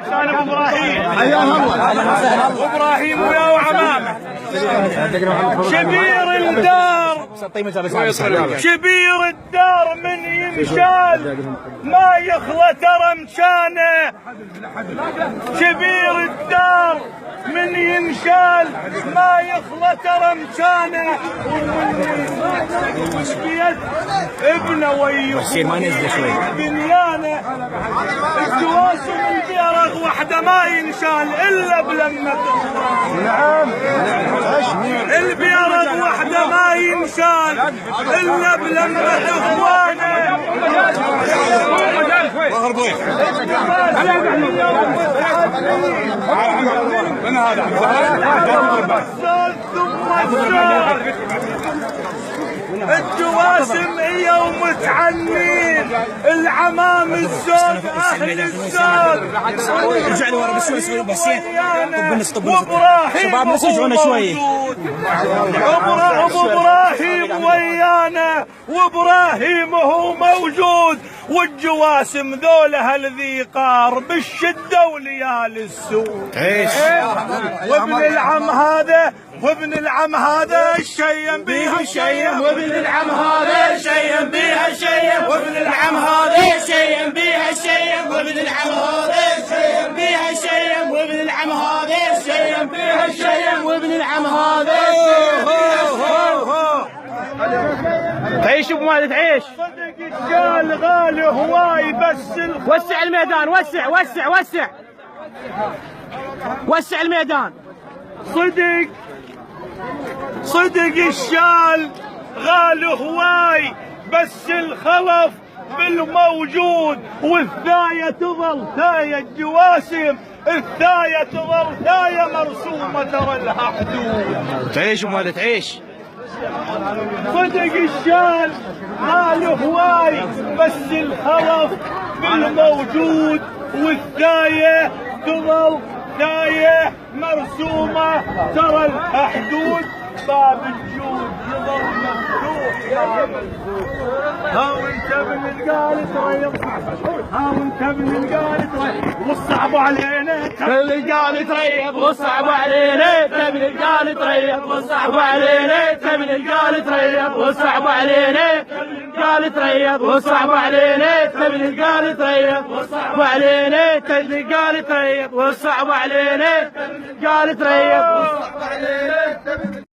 انا ابراهيم حياه الله ابراهيم ويا وعمامه شبير الدار شبير الدار من يمشال ما يخلى ترى مشانه شبير الدار من يمشال ما يخلى ترى مشانه ابنه ويخوي بنيانه الجواسم البيرغ وحده ما ينشال الا بلمه نعم البيرغ وحده ما ينشال الا بلمه اخوانه من هذا الجواسم هي ومتعنين العمام الزود اهل الزود ارجع لي ورا بشوي شوي بحسين شباب ناس يرجعون شوي ابو ابراهيم ويانا وابراهيم هو موجود والجواسم ذوله الذيقار بالشده وليالي السوق وابن العم هذا وابن العم هذا الشيم بيها الشيم وابن العم هذا الشيم بيها الشيم وابن العم هذا الشيم بيها الشيم وابن العم هذا الشيم بيها الشيم وابن العم هذا الشيم بيها الشيم وابن العم هذا تعيش ابو مالك تعيش صدق الشال غالي هواي بس وسع الميدان وسع وسع وسع وسع الميدان صدق الشال غالي هواي بس الخلف بالموجود والثاية تظل ثاية الجواسم الثاية تظل ثاية مرسومة ترى لها حدود تعيش ابو مالك تعيش صدق الشال غالي هواي بس الخلف بالموجود والثاية تظل ثاية مرسومة ترى لها حدود باب الجود يظل مفتوح يا ملفوف ها وانت من القال تريض ها وانت من القال تريض والصعب علينا اللي قال تريض والصعب علينا تبي القال تريض والصعب علينا تبي القال تريض والصعب علينا قال تريض والصعب علينا تبي القال تريض والصعب علينا تبي القال تريض والصعب علينا قال تريض والصعب علينا